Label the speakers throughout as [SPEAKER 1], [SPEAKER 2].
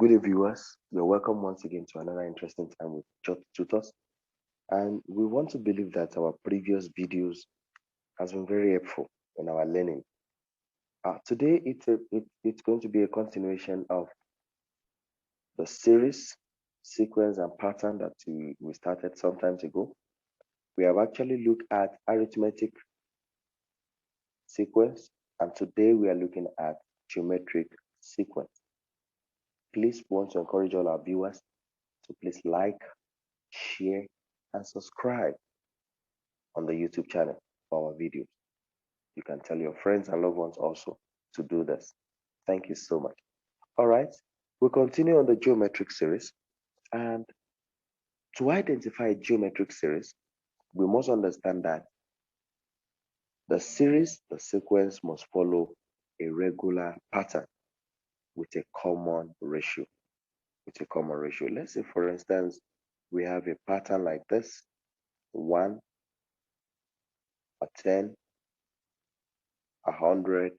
[SPEAKER 1] Good day, viewers. You're welcome once again to another interesting time with Church Tutors. And we want to believe that our previous videos has been very helpful in our learning. Today, it's going to be a continuation of the series, sequence, and pattern that we started some time ago. We have actually looked at arithmetic sequence, and today we are looking at geometric sequence. Please want to encourage all our viewers to please like, share, and subscribe on the YouTube channel for our videos. You can tell your friends and loved ones also to do this. Thank you so much. All right, we'll continue on the geometric series. And to identify a geometric series, we must understand that the series, the sequence must follow a regular pattern with a common ratio. Let's say, for instance, we have a pattern like this: 1, a 10, 100,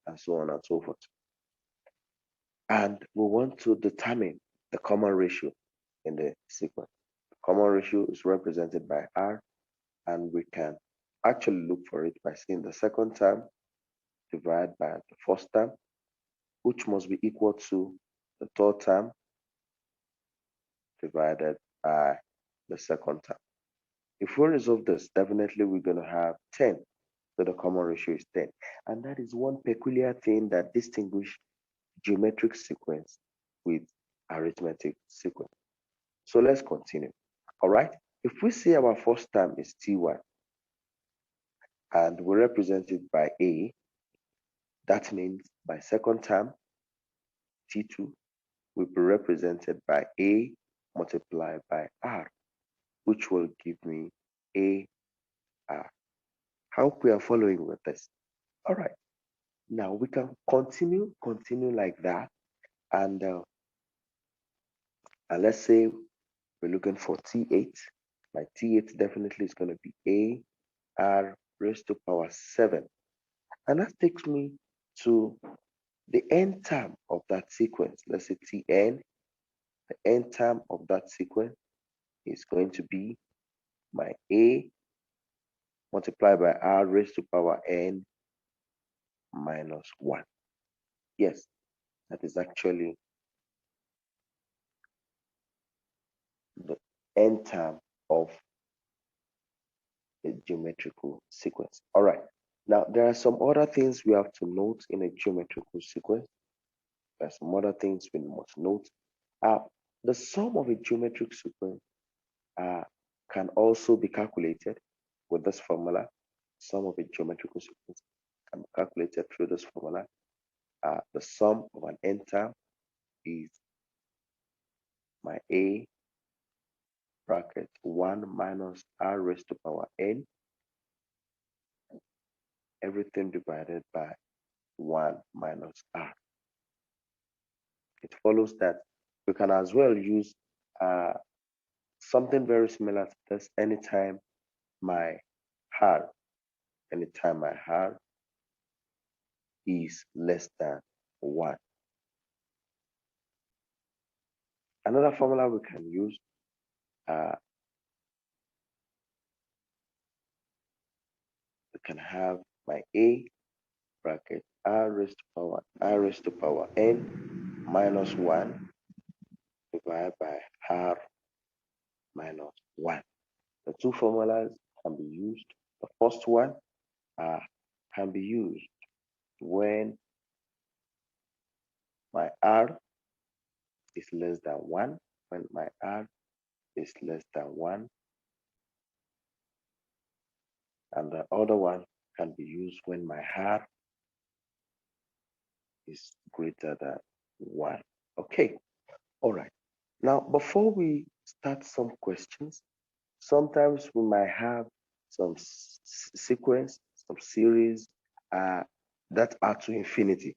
[SPEAKER 1] and so on and so forth. And we want to determine the common ratio in the sequence. The common ratio is represented by R, and we can actually look for it by saying the second term divided by the first term, which must be equal to the third term divided by the second term. If we resolve this, definitely we're going to have 10. So the common ratio is 10. And that is one peculiar thing that distinguishes geometric sequence with arithmetic sequence. So let's continue. All right. If we say our first term is T1 and we represent it by A, that means by second term, T2, will be represented by A multiplied by R, which will give me AR. I hope we are following with this. All right. Now we can continue like that. And let's say we're looking for T8. My T8 definitely is going to be AR raised to power 7. And that takes me to the end term of that sequence. Let's say Tn. The end term of that sequence is going to be my A multiplied by R raised to power n minus 1. Yes, that is actually the end term of a geometrical sequence. All right. Now, there are some other things we have to note in a geometrical sequence. There are some other things we must note. The sum of a geometric sequence can also be calculated with this formula. Sum of a geometrical sequence can be calculated through this formula. The sum of an n term is my A bracket 1 minus R raised to power n, everything divided by 1 minus R. It follows that we can as well use something very similar to this anytime my R is less than 1. Another formula we can use we can have my A bracket R raised to power n minus 1 divided by R minus 1. The two formulas can be used. The first one can be used when my R is less than 1, when my R is less than 1, and the other one can be used when my R is greater than 1. Okay, all right. Now, before we start some questions, sometimes we might have some sequence, some series that are to infinity.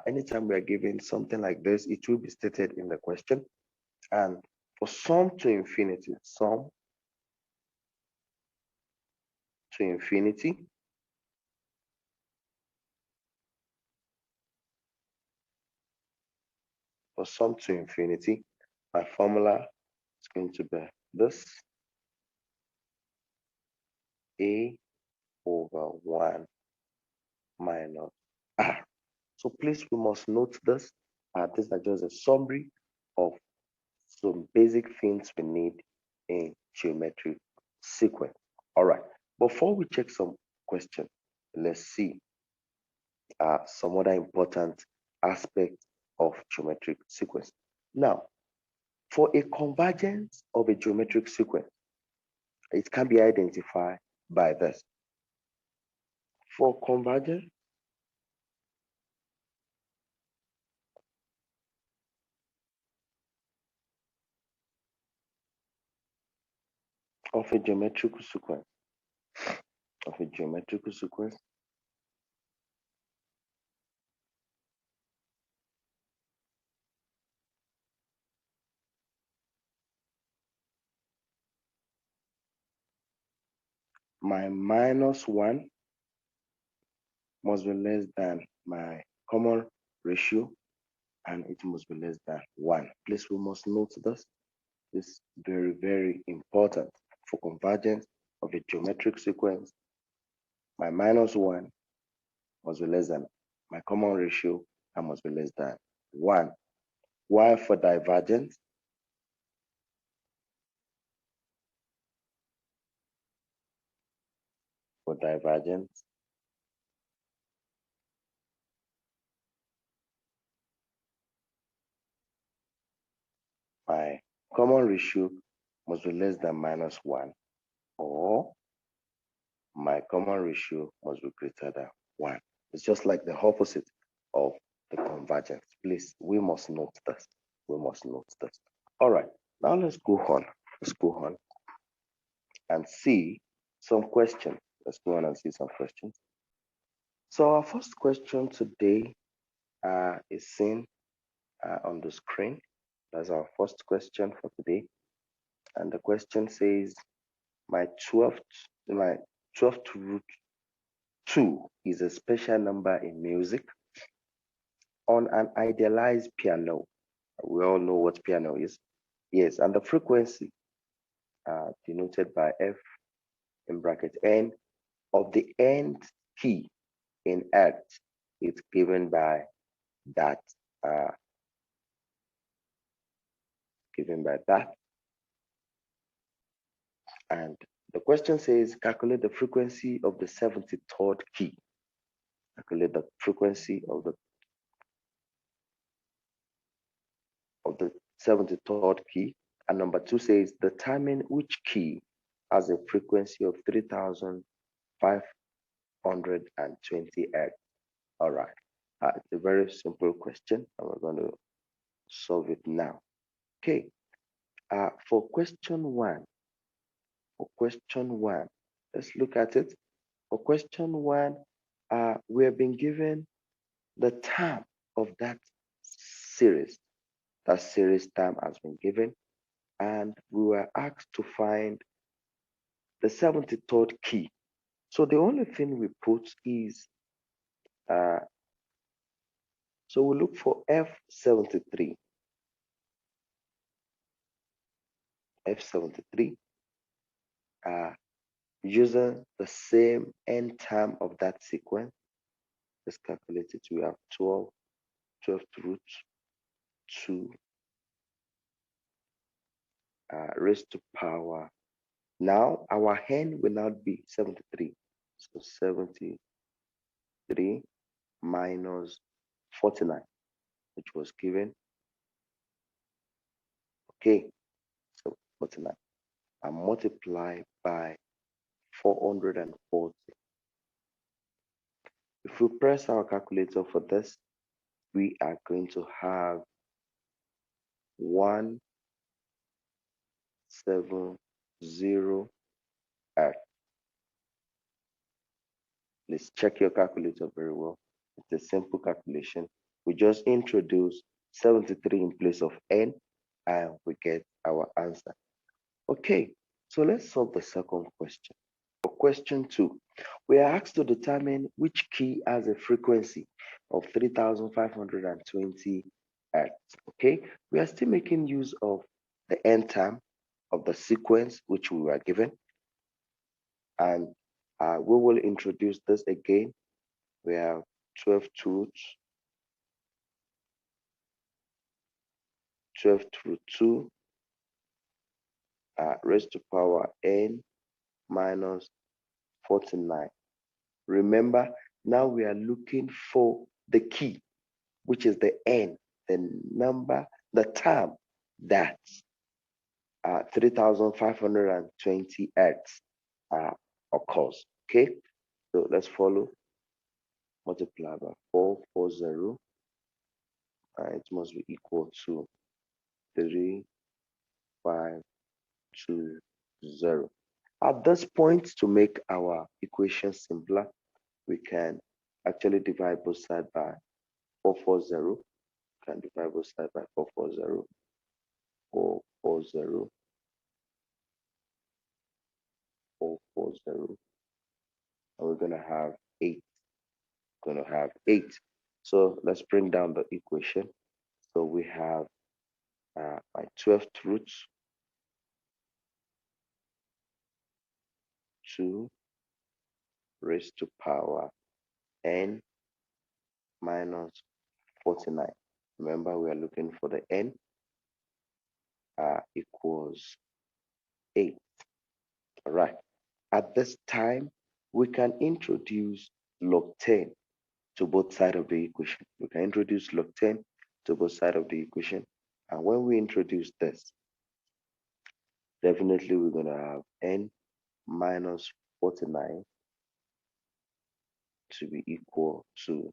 [SPEAKER 1] Anytime we are given something like this, it will be stated in the question. And for sum to infinity, for sum to infinity, my formula is going to be this: a over 1 minus r. So please, we must note this. These are just a summary of some basic things we need in geometric sequence. All right. Before we check some questions, let's see some other important aspects of geometric sequence. Now, for a convergence of a geometric sequence, it can be identified by this. For convergence of a geometrical sequence, my minus 1 must be less than my common ratio, and it must be less than 1. Please, we must note this. This is very, very important. For convergence of a geometric sequence, my minus 1 must be less than my common ratio and must be less than 1. While for divergence, my common ratio must be less than minus 1, or my common ratio must be greater than 1. It's just like the opposite of the convergence. Please, we must note this. All right, now let's go on. And see some questions. Let's go on and see some questions. So our first question today is seen on the screen. That's our first question for today. And the question says, my 12th root 2 is a special number in music. On an idealized piano, we all know what piano is. Yes, and the frequency denoted by F in bracket N of the nth key in Hertz is given by that. And the question says, calculate the frequency of the 73rd key. Calculate the frequency of the 73rd key. And number 2 says, determine which key has a frequency of 3,520 Hz. All right. It's a very simple question, and we're going to solve it now. Okay. For question one, let's look at it. For question one, we have been given the term of that series. That series term has been given, and we were asked to find the 73rd key. So the only thing we put is, so we look for F73. Using the same n term of that sequence. Let's calculate it. We have 12 root 2 raised to power. Now our n will not be 73. So 73 minus 49, which was given. Okay, so 49 and multiply by 440. If we press our calculator for this, we are going to have 170 Hz. Let's check your calculator very well. It's a simple calculation. We just introduce 73 in place of n, and we get our answer. Okay, so let's solve the second question. For question 2, we are asked to determine which key has a frequency of 3,520 Earth. Okay, we are still making use of the end term of the sequence which we were given, and we will introduce this again. We have 12 truths, 12 through 2 raised to power n minus 49. Remember, now we are looking for the key, which is the n, the number, the term that 3,520 Hertz occurs. Okay, so let's follow. Multiply by 440. It must be equal to 3,520. At this point, to make our equation simpler, we can actually divide both sides by 440. Can divide both sides by 440. 440. 440. And we're gonna have 8. Gonna have 8. So let's bring down the equation. So we have my 12th root 2 raised to power n minus 49. Remember, we are looking for the n equals 8. All right. At this time, we can introduce log 10 to both sides of the equation. We can introduce log 10 to both sides of the equation. And when we introduce this, definitely we're going to have n minus 49 to be equal to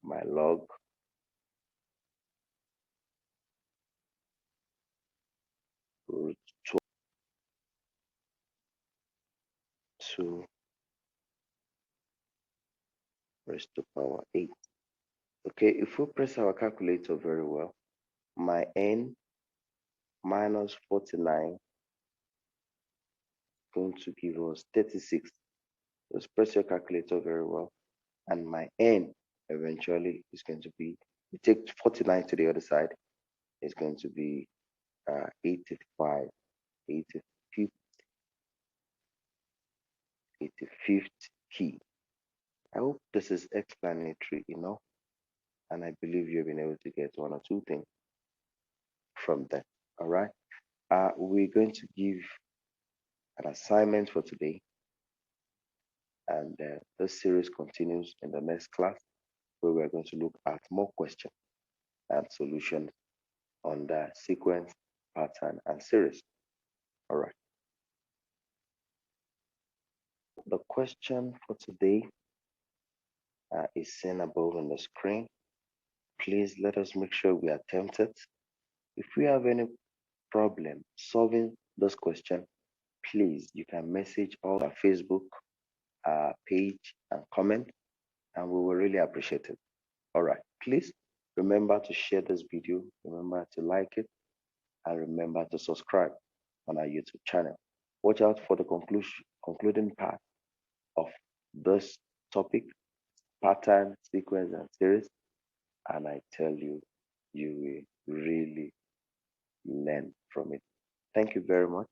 [SPEAKER 1] my log root 2 raised to power 8. Okay, if we press our calculator very well, my n minus 49 is going to give us 36. Just press your calculator very well, and my n eventually is going to be, we take 49 to the other side, it's going to be 85, 85th, 85th key. I hope this is explanatory enough, and I believe you've been able to get one or two things from that. All right. We're going to give an assignment for today, and this series continues in the next class, where we're going to look at more questions and solutions on the sequence, pattern, and series. All right. The question for today is seen above on the screen. Please let us make sure we attempt it. If we have any problem solving this question, please, you can message our Facebook page and comment, and we will really appreciate it. All right, please remember to share this video, remember to like it, and remember to subscribe on our YouTube channel. Watch out for the concluding part of this topic, pattern, sequence, and series, and I tell you, you will really learn from it. Thank you very much.